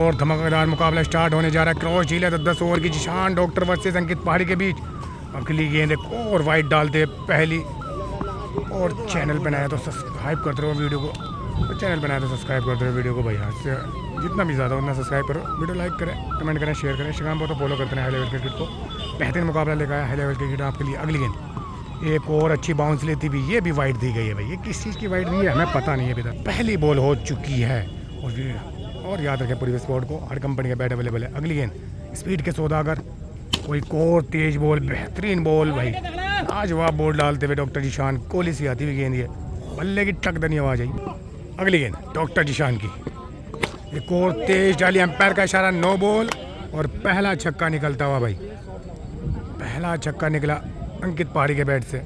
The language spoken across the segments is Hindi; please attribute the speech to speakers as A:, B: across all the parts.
A: और धमाकेदार मुकाबला स्टार्ट होने जा रहा है। क्रॉस डील है तो 10 ओवर की जिशान डॉक्टर वर्सेस अंकित पहाड़ी के बीच। अगली गेंद और वाइड डालते पहली। और चैनल बनाया तो सब्सक्राइब करते रहो वीडियो को, चैनल बनाया तो सब्सक्राइब करते रहो वीडियो को भाई। हाथ से जितना भी ज़्यादा उतना सब्सक्राइब करो, वीडियो लाइक करें, कमेंट करें, शेयर करें। इंस्टाग्राम पर तो फॉलो करते हैं हाई लेवल क्रिकेट को। बेहतरीन मुकाबला लेकर आया हाई लेवल क्रिकेट आपके लिए। अगली गेंद एक और अच्छी बाउंस लेती भी, ये भी वाइड दी गई है भाई। ये किस चीज़ की वाइड दी है हमें पता नहीं है अभी तक। पहली बॉल हो चुकी है और याद रखें पूरी स्पॉट को, हर कंपनी का बैट अवेलेबल है। अगली गेंद स्पीड के सौदागर, कोई और तेज बॉल, बेहतरीन बॉल भाई। लाजवाब बॉल डालते हुए डॉक्टर जिशान, कोहली सी आती हुई गेंद है, बल्ले की टकदनी आवाज आई। अगली गेंद डॉक्टर जिशान की, एक और तेज डाली, अंपायर का इशारा, नो बॉल। और पहला छक्का निकलता हुआ भाई, पहला छक्का निकला अंकित पहाड़ी के बैट से।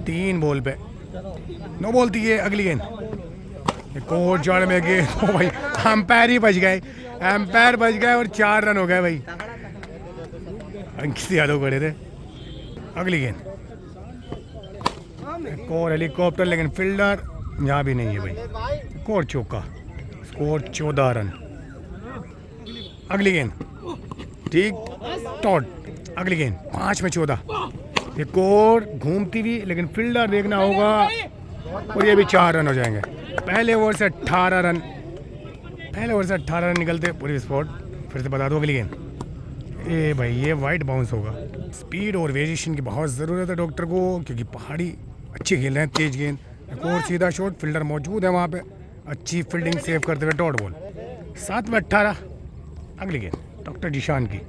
A: 3 बॉल पे नो बॉल थी ये। अगली गेंद एक और जड़ में गेंद, ओ भाई अंपायर ही बच गए, अंपायर बच गए और 4 रन हो गए भाई। अंकित यादव खड़े थे। अगली गेंद एक और हेलीकॉप्टर, लेकिन फील्डर यहाँ भी नहीं है भाई। एक और चौका, स्कोर 14 रन। अगली गेंद ठीक टॉट। अगली गेंद 5 में 14, एक और घूमती हुई, लेकिन फील्डर देखना होगा और ये भी 4 रन हो जाएंगे। पहले ओवर से 18 रन, पहले ओवर से 18 रन निकलते पूरी स्पॉट। फिर से बता दो अगली गेंद, ए भाई ये वाइड बाउंस होगा। स्पीड और वेरिएशन की बहुत ज़रूरत है डॉक्टर को, क्योंकि पहाड़ी अच्छी खेल रहे हैं, तेज गेंद। एक और सीधा शॉट, फील्डर मौजूद है वहाँ पे, अच्छी फील्डिंग सेव करते हुए डॉट बॉल। 7 में 18। अगली गेंद डॉक्टर जिशान की,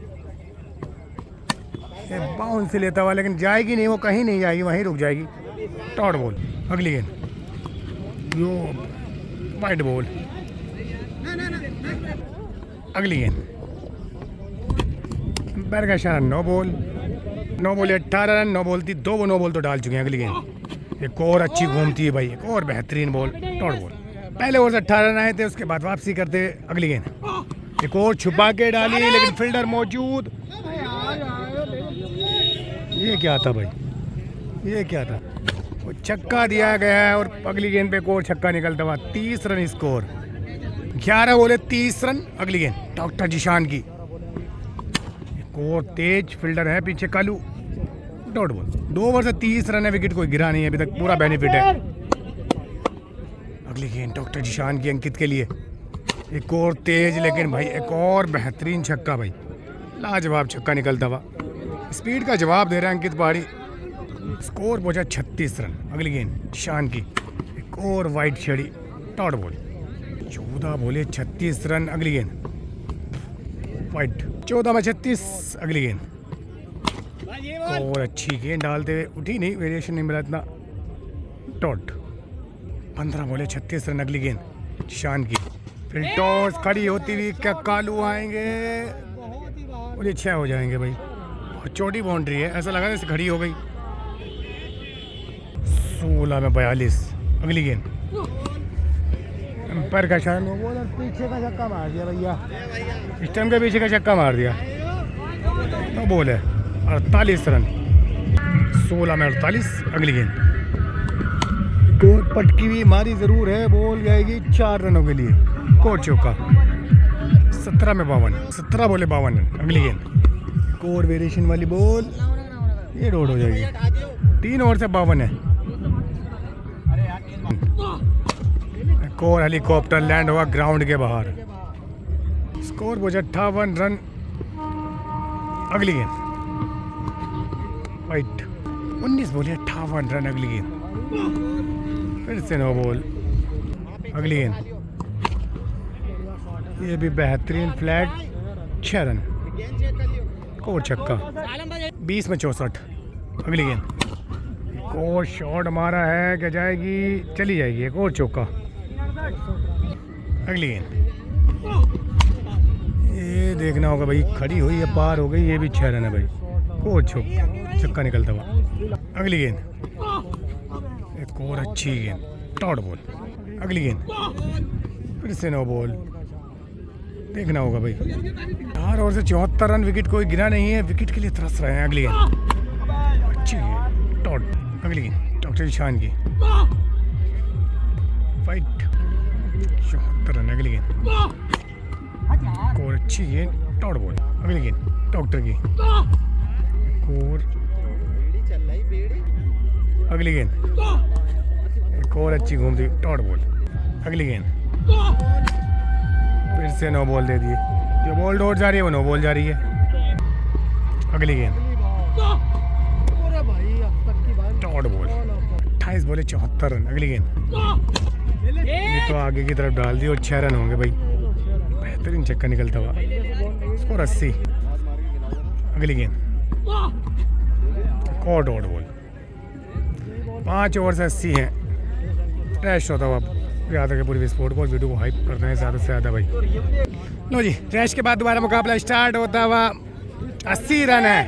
A: बाउंस से लेता हुआ, लेकिन जाएगी नहीं, वो कहीं नहीं जाएगी, वहीं रुक जाएगी, डॉट बॉल। अगली गेंद यो वाइड बॉल। अगली गेंद अंपायर का इशारा, no ball. No ball 18 run, no ball थी, 2 नो बॉल तो डाल चुके हैं। अगली गेंद एक और अच्छी घूमती है भाई, एक और बेहतरीन बॉल, डॉट बॉल। पहले ओवर से 18 रन आए थे, उसके बाद वापसी करते। अगली गेंद एक और छुपा के डाली, लेकिन फील्डर मौजूद। ये क्या था भाई, ये क्या था? वो छक्का दिया गया है और अगली गेंद पे एक और छक्का निकलता हुआ। 30 रन स्कोर, 11 बोले 30 रन। अगली गेंद डॉक्टर जिशान की, एक और तेज फील्डर है पीछे कालू, डॉट बॉल। 2 ओवर से 30 रन है, विकेट कोई गिरा नहीं है अभी तक, पूरा बेनिफिट है। अगली गेंद डॉक्टर जिशान की अंकित के लिए, एक और तेज, लेकिन भाई एक और बेहतरीन छक्का भाई, लाजवाब छक्का निकलता हुआ। स्पीड का जवाब दे रहा है अंकित पहाड़ी। स्कोर पहुंचा 36 रन। अगली गेंद जिशान की, एक और वाइड छड़ी, डॉट बॉल। 14 बोले 36 रन। अगली गेंद वाइड, 14 में 36। अगली गेंद और अच्छी गेंद डालते हुए, उठी नहीं, वेरिएशन नहीं मिला इतना, डॉट। 15 बोले 36 रन। अगली गेंद जिशान की, फिर टॉस खड़ी होती हुई, क्या कालू आएंगे और ये 6 हो जाएंगे भाई। और छोटी बाउंड्री है, ऐसा लगा जैसे खड़ी हो गई। 16 में 42। अगली गेंद अंपायर का इशारा, नो बॉल, और पीछे का छक्का मार दिया भैया, स्टंप के पीछे का छक्का मार दिया, नो बॉल है। 48 रन, 16 में 48। अगली गेंद गोल पटकी हुई, मारी जरूर है, बॉल जाएगी 4 रनों के लिए, कोट चौका। 17 में 52, 17 बोले 52 रन। अगली गेंद कोर वेरिएशन वाली बॉल, ये रोड हो जाएगी। 3 ओवर से 52 है। कोर हेलीकॉप्टर लैंड हुआ ग्राउंड के बाहर, स्कोर पहुंचा 58 रन। अगली गेंद वाइट, 19 बोले 58 रन। अगली गेंद फिर से नो बॉल। अगली गेंद ये भी बेहतरीन फ्लैट, 6 रन, और छक्का। 20 में 64। अगली गेंद एक और शॉट मारा है, क्या जाएगी, चली जाएगी, एक और चौका। अगली गेंद ये देखना होगा भाई, खड़ी हुई है, पार हो गई, ये भी 6 रन है भाई, और छक्का निकलता हुआ। अगली गेंद एक और अच्छी गेंद, डॉट बॉल। अगली गेंद फिर से नो बॉल, देखना होगा भाई। 4 ओवर से 74 रन, विकेट कोई गिरा नहीं है, विकेट के लिए तरस रहे हैं। अगली गेंद अच्छी है, डॉट। अगली गेंद डॉक्टर जिशान की, फाइट 74 रन। अगली गेंद अच्छी गेंद, डॉट बॉल। अगली गेंद डॉक्टर की, और अगली गेंद एक और अच्छी घूमती, डॉट बॉल। अगली गेंद फिर से नो बॉल दे दिए। जो बॉल डॉट जा रही है वो नो बॉल जा रही है। अगली गेंद डॉट बॉल। 28 बॉले 74 रन। अगली गेंद ये तो आगे की तरफ डाल दी और 6 रन होंगे भाई। बेहतरीन चक्का निकलता हुआ। स्कोर 80। अगली गेंद और डॉट बॉल। 5 ओवर से 80 है। ट्रैश होता हुआ याद है पूरी स्पोर्ट को वीडियो को हाइप करते हैं ज़्यादा से ज़्यादा भाई। लो जी, ट्रैश के बाद दोबारा मुकाबला स्टार्ट होता हुआ। 80 रन है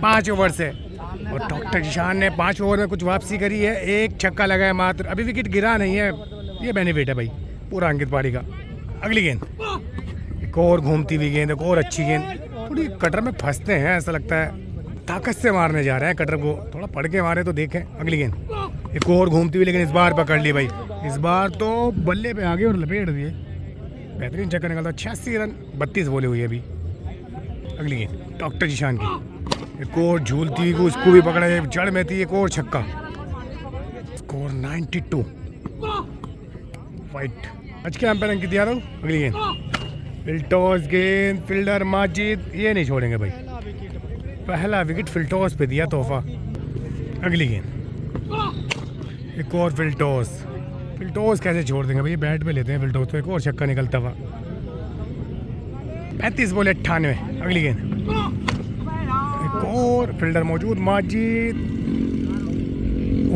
A: 5 ओवर से, और डॉक्टर जिशान ने 5 ओवर में कुछ वापसी करी है। एक छक्का लगा है मात्र, अभी विकेट गिरा नहीं है। ये बेनिफिट है भाई पूरा अंकित पाड़ी का। अगली गेंद एक और घूमती हुई गेंद, एक और अच्छी गेंद। थोड़ी कटर में फंसते हैं, ऐसा लगता है ताकत से मारने जा रहे हैं कटर को, थोड़ा पढ़ के मारे तो देखें। अगली गेंद एक और घूमती हुई, लेकिन इस बार पकड़ ली भाई। इस बार तो बल्ले पे आ गए और लपेट दिए। बेहतरीन चक्कर निकलता। 86 रन 32 बोले हुई अभी। अगली गेंद डॉक्टर जिशान की, एक और झूलती हुई को उसको भी पकड़ा है, जड़ में थी। एक और छक्का। स्कोर 92। वाइट। आज के अंपायर अंकित यादव। अगली गेंद फिल्टॉस गेंद, फील्डर माजिद ये नहीं छोड़ेंगे भाई। पहला विकेट फिल्टॉस पे दिया तोहफा। अगली गेंद एक और फिल्टॉस। फिल्टॉस कैसे छोड़ देंगे भाई, बैट पे लेते हैं फिल्टॉस तो। एक और छक्का निकलता हुआ। 35 बॉल 98। अगली गेंद एक और फील्डर मौजूद माजिद,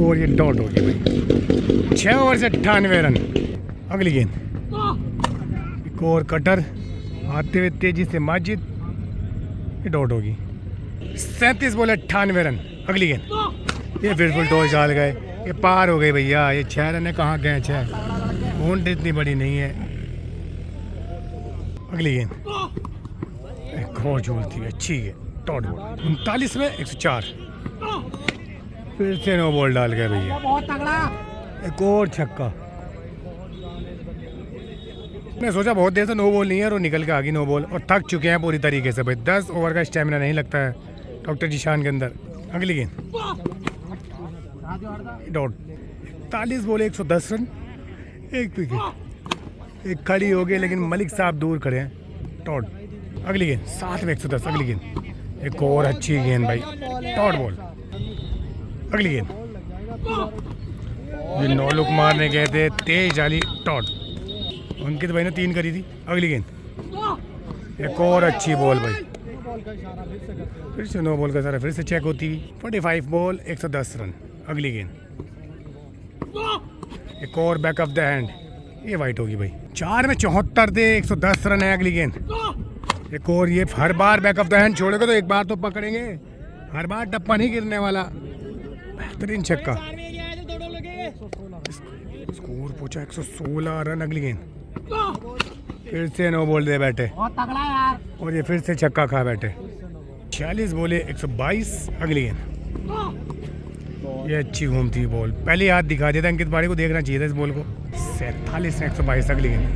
A: और ये डॉट हो गई भाई। 6 ओवर से 98 रन। अगली गेंद एक और कटर आते हुए तेजी से माजिद, ये डॉट होगी। 37 बॉल 98 रन। अगली गेंद ये फिर फुलटॉस डाल गए। ये पार हो गई भैया। ये 6 रन है, कहाँ गए 6? बॉन्ड इतनी बड़ी नहीं है। अगली गेंद एक और झूलती है, अच्छी है, डॉट बॉल। 39 में 104। फिर से नो बॉल डाल गए भैया। एक और छक्का। मैं सोचा बहुत देर से नो बॉल नहीं है, और निकल के आ गई नो बॉल, और थक चुके हैं पूरी तरीके से भाई। 10 ओवर का स्टेमिना नहीं लगता है डॉक्टर जिशान के अंदर। अगली गेंद डॉट। 41 ball 110 run, 1 wicket. एक खड़ी हो गई, लेकिन मलिक साहब दूर खड़े हैं, डॉट। अगली गेंद 7 में 110। अगली गेंद एक और अच्छी गेंद भाई, डॉट बॉल। अगली गेंद ये 9 लुक मारने गए थे, तेज जाली, डॉट। अंकित भाई ने 3 करी थी। अगली गेंद एक और अच्छी बॉल भाई। फिर से नो बॉल का सारा फिर से चेक होती हुई। 45 बॉल 110 रन। अगली गेंद एक और बैक ऑफ द हैंड, ये वाइट होगी भाई। 4 में 74 थे, 110 रन है। अगली गेंद एक और, ये हर बार बैक ऑफ द हैंड छोड़ेगा तो एक बार तो पकड़ेंगे, हर बार टप्पा नहीं गिरने वाला। बेहतरीन छक्का। स्कोर पूछा 116 रन। अगली गेंद फिर से नो बॉल दे बैठे, और ये फिर से छक्का खा बैठे। 46 बोले 122। अगली गेंद ये अच्छी घूमती बॉल, पहले हाथ दिखा दिया था अंकित पाड़ी को, देखना चाहिए था इस बॉल को। 47 में 122। अगली गेंद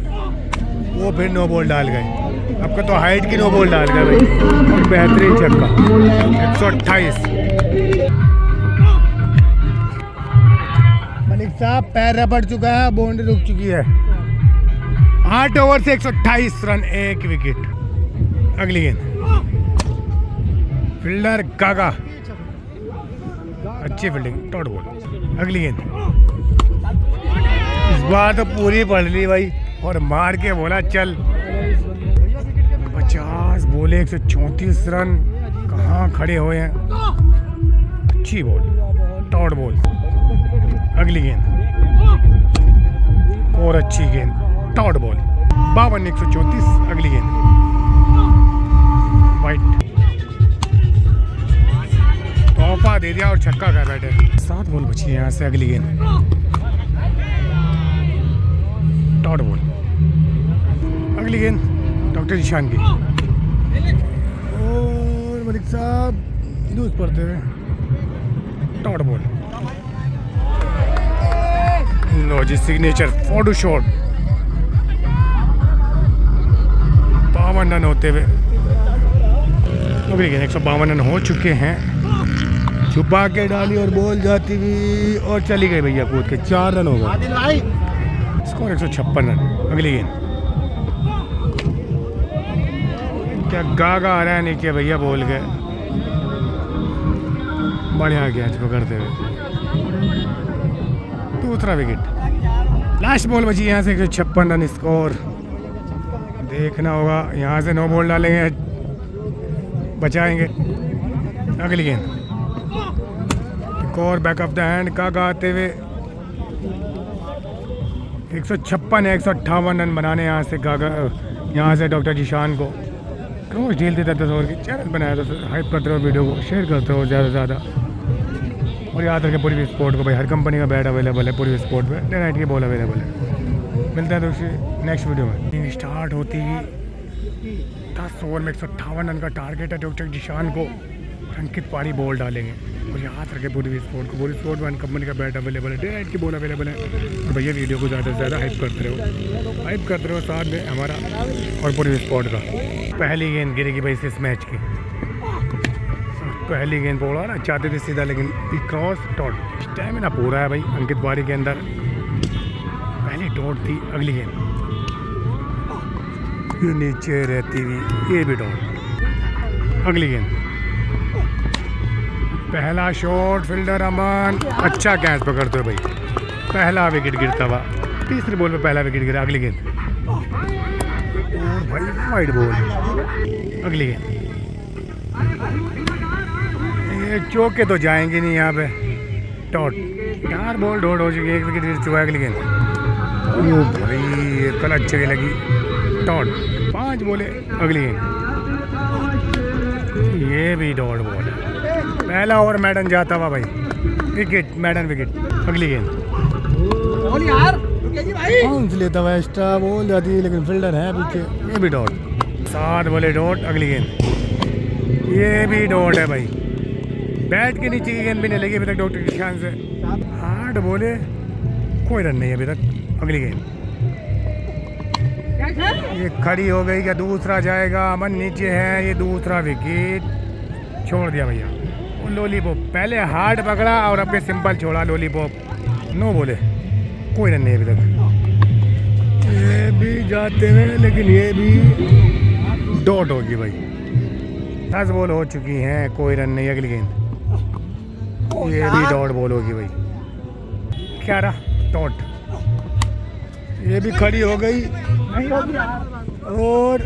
A: वो फिर नो बॉल डाल गए। आपका तो हाइट की नो बॉल डाल गए भाई, और बेहतरीन छक्का। 128। मलिक साहब पैर रपट चुका है, बाउंड्री रुक चुकी है। 8 ओवर से 128 रन, 1 विकेट। अगली गेंद फील्डर कागा, अच्छी फील्डिंग, डॉट बॉल। अगली गेंद इस बार तो पूरी पढ़ ली भाई, और मार के बोला चल। 50 बोले 134 रन, कहाँ खड़े हुए हैं। अच्छी बॉल, डॉट बॉल। अगली गेंद और अच्छी गेंद, डॉट बॉल। 52 134। अगली गेंद वाइट, तोहफा दे दिया और छक्का कर बैठे। 7 बॉल बची है यहाँ से। अगली गेंद डॉट बॉल। अगली गेंद डॉक्टर जिशान की, और मलिक साहब लूज पड़ते हुए, डॉट बॉल। लो जी सिग्नेचर फोटो शॉट। 52 152 रन होते हुए। अगली गेंद 152 रन हो चुके हैं। छुपा के डाली और बॉल जाती हुई और चली गई भैया कूद के। 4 रन हो गए। Score 156 run. अगली गेंद क्या गागा आ रहा है नीचे भैया बॉल के। बढ़िया कैच पकड़ते हुए। दूसरा विकेट। लास्ट बॉल बची यहाँ से 156 रन स्कोर। देखना होगा यहाँ से 9 बॉल डालेंगे बचाएंगे। अगली गेंद एक और बैक ऑफ द हैंड का गाते हुए 156 है। 158 रन बनाने यहाँ से यहाँ से डॉक्टर जीशान को। क्रॉस डील देता 10 ओवर की। चैनल बनाया तो हाइप करते रहो, वीडियो को शेयर करते रहो ज़्यादा से ज़्यादा। और याद रखें पूरी स्पोर्ट को भाई, हर कंपनी का बैट अवेलेबल है पूरी स्पोर्ट पे। डे नाइट की बॉल अवेलेबल है। मिलता है दूसरी नेक्स्ट वीडियो में। स्टार्ट होती ही 10 ओवर में 158 रन का टारगेट है डॉक्टर जीशान को। अंकित पारी बॉल डालेंगे। और याद रखें पूरी स्पोर्ट को, पूरी स्पोर्ट में हर कंपनी का बैट अवेलेबल है। डे नाइट की बॉल अवेलेबल है। और भैया वीडियो को ज़्यादा से ज़्यादा हाइप करते रहो साथ में हमारा और पूरी स्पोर्ट का। पहली गेंद गिरेगी भाई इस मैच की। पहली गेंद बोला ना चाहते थे सीधा, लेकिन क्रॉस डॉट। स्टैमिना पूरा है भाई अंकित बारी के अंदर। पहली डॉट थी। अगली गेंद ये नीचे रहती हुई, ये भी डॉट। अगली गेंद पहला शॉट फील्डर अमन अच्छा कैच पकड़ते हो भाई। पहला विकेट गिरता हुआ। तीसरी बॉल पे पहला विकेट गिरा। अगली गेंद और भाई वाइड बॉल। अगली गेंद ये चौके तो जाएंगे नहीं यहाँ पे। डॉट। 4 बॉल डॉट हो चुकी है। 1 विकेट गिर चुका है। अगली गेंद ओ भाई ये कल अच्छी लगी। डॉट। 5 बोले। अगली गेंद ये भी डॉट बॉल है। पहला ओवर मैडन जाता हुआ भाई। Wicket मैडन wicket. अगली गेंद बाउंस लेता हुआ एक्स्ट्रा बॉल जाती है, लेकिन फील्डर है पीछे। ये भी डॉट। 7 बोले डॉट। अगली गेंद ये भी डॉट है भाई। बैट के नीचे की गेंद भी नहीं लगी अभी तक डॉक्टर जीशान से। 8 बोले कोई रन नहीं अभी तक। अगली गेंद ये खड़ी हो गई। क्या दूसरा जाएगा? अमन नीचे है। ये दूसरा विकेट छोड़ दिया भैया। वो लॉलीपॉप पहले हार्ड पकड़ा और अब सिंपल छोड़ा लॉलीपॉप। 9 बोले कोई रन नहीं अभी तक। ये भी जाते हुए, लेकिन ये भी डॉट होगी भाई। 10 बॉल हो चुकी हैं, कोई रन नहीं। अगली गेंद ये भी डॉट बॉल होगी भाई। 11 डॉट। ये भी खड़ी हो गई और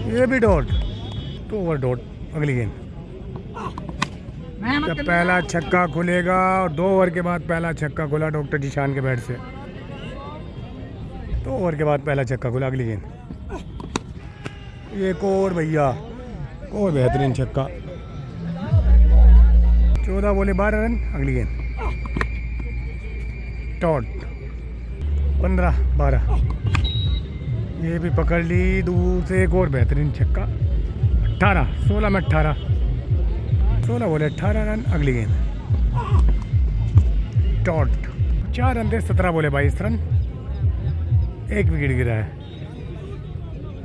A: ये भी डॉट। 2 over dot. अगली गेंद जब पहला छक्का खुलेगा और 2 ओवर के बाद पहला छक्का खुला डॉक्टर जीशान के बैट से। 2 ओवर के बाद पहला छक्का खुला। अगली गेंद एक और भैया, और बेहतरीन छक्का। 14 बोले 12 रन। अगली गेंद डॉट। 15-12 ये भी पकड़ ली दूर से। एक और बेहतरीन छक्का। 16 में 18। 16 बोले 18 रन। अगली गेंद डॉट। 4 रन थे। 17 बोले 22 रन। 1 विकेट गिरा है।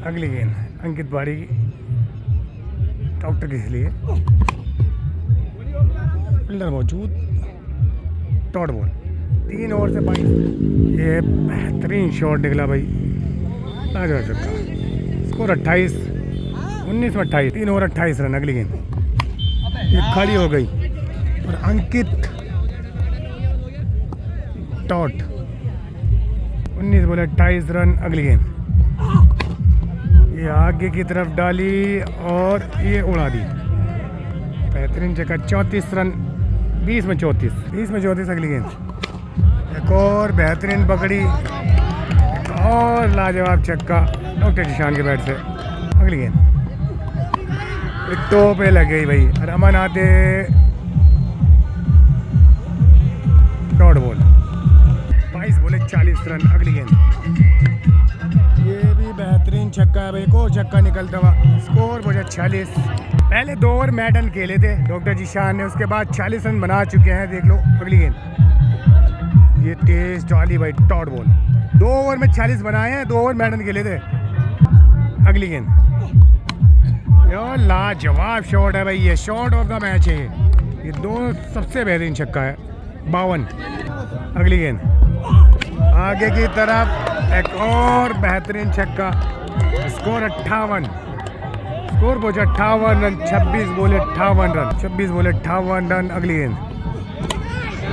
A: अगली गेंद अंकित बारी डॉक्टर के लिए। फील्डर मौजूद। Dot ball. 3 ओवर से 22। ये बेहतरीन शॉट निकला भाई। लाजवाब छक्का। स्कोर 28। 19 में 28। 3 ओवर 28 रन। अगली गेंद ये खड़ी हो गई और अंकित डॉट। 19 बोले 28 रन। अगली गेंद ये आगे की तरफ डाली और ये उड़ा दी। बेहतरीन छक्का। 34 रन। 20 में 34। 20 में 34। अगली गेंद एक और बेहतरीन पकड़ी। एक और लाजवाब छक्का डॉक्टर जीशान के बैट से। अगली गेंद एक तो पे लग गई भाई। रमन आते डॉट बॉल। 22 बोले 40 रन। अगली गेंद ये भी बेहतरीन छक्का है भाई। एक और छक्का निकलता हुआ। स्कोर बोले 46। पहले 2 ओवर मैडन खेले थे डॉक्टर जीशान ने, उसके बाद 40 रन बना चुके हैं। देख लो। अगली गेंद ये तेज डाली भाई डॉट बॉल। 2 ओवर में 46 बनाए हैं, 2 ओवर मैडन खेले थे। अगली गेंद, यार लाजवाब शॉट है भाई, ये शॉट ऑफ द मैच है, ये 2 सबसे बेहतरीन छक्का है। 52। अगली गेंद आगे की तरफ, एक और बेहतरीन छक्का। स्कोर 58, स्कोर पहुंचा 58 रन, 26 बोले 58 रन, 26 बोले 58 रन। अगली गेंद,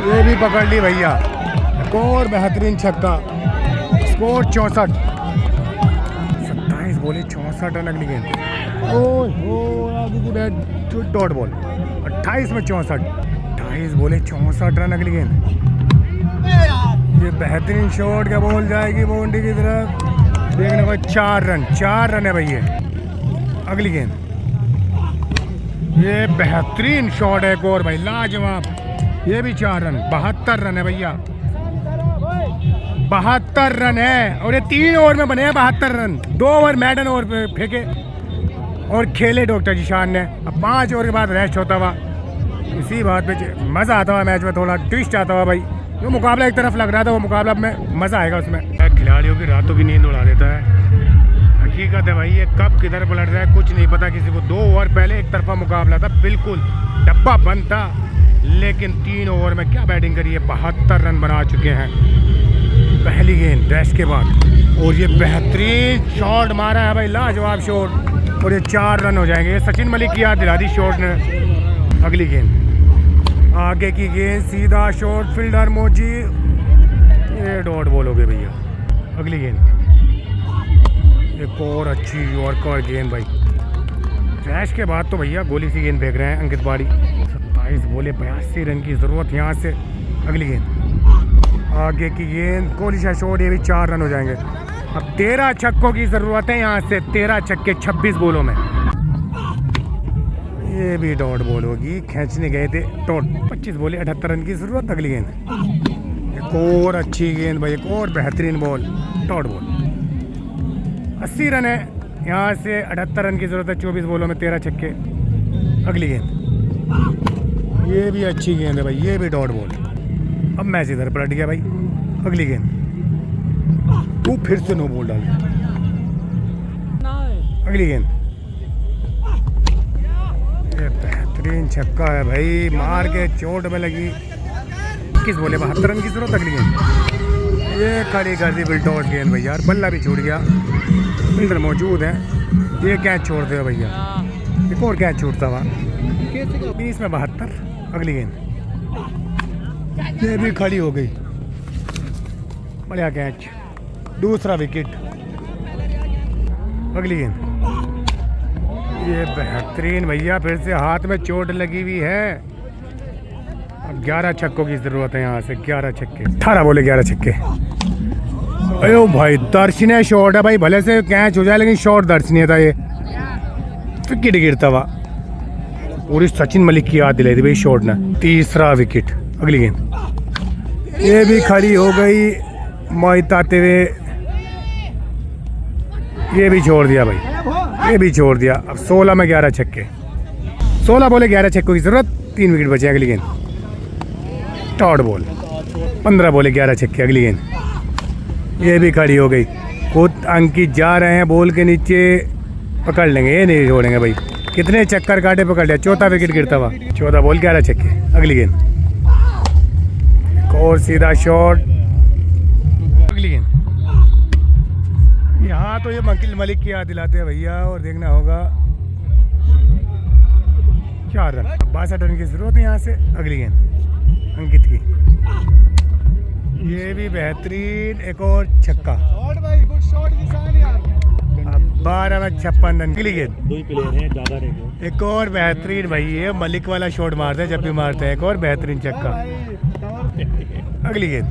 A: ये भी पकड़ ली भैया, एक और बेहतरीन छक्का। स्कोर 64, 27 बोले 64 रन। अगली गेंद, डॉट बॉल, 28 में 64, 28 बोले 64 रन। अगली गेंद, ये बेहतरीन शॉट का बॉल जाएगी बाउंड्री की तरफ, देखने को 4 रन, 4 रन है भैया। अगली गेंद, ये बेहतरीन शॉट है एक और भाई, लाजवाब, ये भी 4 रन, 72 रन है भैया, 72 रन है। और ये 3 ओवर में बने हैं 72 रन। 2 ओवर मैडन ओवर पे फेंके और खेले डॉक्टर जिशान ने। अब 5 ओवर के बाद रेस्ट होता हुआ, इसी बात पे मज़ा आता हुआ मैच में, थोड़ा ट्विस्ट आता हुआ भाई। जो मुकाबला एक तरफ लग रहा था, वो मुकाबला में मज़ा आएगा उसमें। खिलाड़ियों की रातों की नींद उड़ा देता है, हकीकत है भाई, ये कब किधर पलट रहा है कुछ नहीं पता किसी को। 2 ओवर पहले एक तरफा मुकाबला था, बिल्कुल डब्बा बंद था, लेकिन 3 ओवर में क्या बैटिंग करी है, 72 रन बना चुके हैं पहली गेंद रेस्ट के बाद। और ये बेहतरीन शॉट मारा है भाई, लाजवाब शॉट, और ये 4 रन हो जाएंगे। ये सचिन मलिक की याद दिला दी शॉट ने। अगली गेंद, आगे की गेंद, सीधा शॉट, फील्डर मोजी, ये डॉट बॉल हो गए भैया। अगली गेंद, एक और अच्छी यॉर्कर गेंद भाई, रैश के बाद तो भैया गोली सी गेंद फेंक रहे हैं अंकित बाड़ी। 27 बोले 82 रन की ज़रूरत यहाँ से। अगली गेंद, आगे की गेंद, कोहली शाह शॉट, ये भी 4 रन हो जाएंगे। अब 13 छक्कों की ज़रूरत है यहाँ से, 13 छक्के 26 बोलों में। ये भी डॉट बॉल होगी, खींचने गए थे डॉट। 25 बोले 78 रन की ज़रूरत। अगली गेंद, एक और अच्छी गेंद भाई, एक और बेहतरीन बॉल, डॉट बॉल। 80 रन है यहाँ से, 78 रन की ज़रूरत है, 24 बोलों में 13 छक्के। अगली गेंद, ये भी अच्छी गेंद है भाई, ये भी डॉट बॉल। अब मैच इधर पलट गया भाई। अगली गेंद, तू फिर से नो बॉल डाल। अगली गेंद, ये बेहतरीन छक्का है भाई, मार के चोट में लगी। 21 बोले 72 रन की जरूरत। अगली गेंद, ये खड़ी कर दी बिल्डॉट गेंद भैया, यार बल्ला भी छूट गया, फील्डर मौजूद है, ये कैच छोड़ दे भैया, एक और कैच छूटता हुआ। 20 में 72। अगली गेंद, ये भी खड़ी हो गई, बढ़िया कैच, दूसरा विकेट। अगली गेंद, ये बेहतरीन भैया, फिर से हाथ में चोट लगी हुई है। अब 11 छक्कों की जरूरत है यहाँ से, 11 छक्के, 18 बोले 11 छक्के। अयो भाई, दर्शनीय शॉट है भाई, भले से कैच हो जाए लेकिन शॉट दर्शनीय था। ये विकेट गिरता हुआ, पूरी सचिन मलिक की याद दिलाई थी भाई शॉट ने। तीसरा विकेट। अगली गेंद, ये भी खड़ी हो गई मोहित आते हुए, ये भी छोड़ दिया भाई, ये भी छोड़ दिया। अब 16 में 11 छक्के, 16 बोले 11 छक्कों की जरूरत, 3 विकेट बचे। अगली गेंद, डॉट बॉल, 15 बोले 11 छक्के। अगली गेंद, ये भी खड़ी हो गई, खुद अंकित जा रहे हैं बॉल के नीचे, पकड़ लेंगे, ये नहीं छोड़ेंगे भाई। कितने चक्कर काटे, पकड़ लिया, चौथा विकेट गिरता हुआ। 14 बॉल 11 छक्के। अगली गेंद, और सीधा शॉट। अगली गेंद, यहाँ तो ये वकील मलिक की याद दिलाते हैं भैया, और देखना होगा 4 रन, 62 रन की जरूरत है यहाँ से। अगली गेंद अंकित की, ये भी बेहतरीन, एक और छक्का। 12 में 56 रन। अगली गेंद, एक और बेहतरीन भाई, ये मलिक वाला शॉट मारते हैं जब भी मारते हैं, एक और बेहतरीन छक्का। अगली गेंद,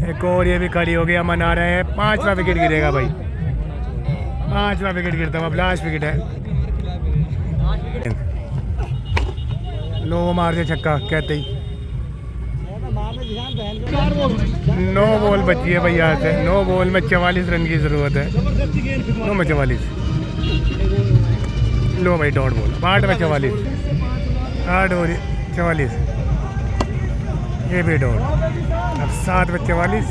A: एक और, ये भी खड़ी हो गया, मना रहे हैं। 5वां विकेट गिरेगा भाई, 5वां विकेट गिरता हुआ, लास्ट विकेट है। लो मार दे छक्का कहते ही, 9 बॉल बची है भैया से, 9 बॉल में 44 रन की जरूरत है। 9 में 44, लो भाई डॉट बॉल। 8 में 44, 8 और 44, ये भी डॉट। अब 7 में 44,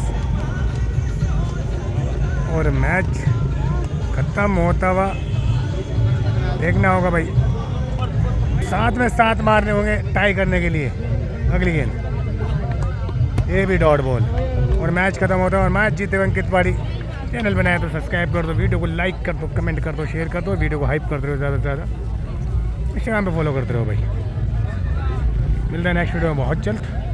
A: और मैच ख़त्म होता हुआ देखना होगा भाई। 7 में 7 मारने होंगे टाई करने के लिए अगली गेंद। ये भी डॉट बॉल और मैच ख़त्म होता है और मैच जीते हुए अंकित पहाड़ी। चैनल बनाया तो सब्सक्राइब कर दो, वीडियो को लाइक कर दो, कमेंट कर दो, शेयर कर दो, वीडियो को हाइप करते रहो ज़्यादा से ज़्यादा। इंस्टाग्राम पे फॉलो करते रहो भाई। मिलता है नेक्स्ट वीडियो में बहुत जल्द।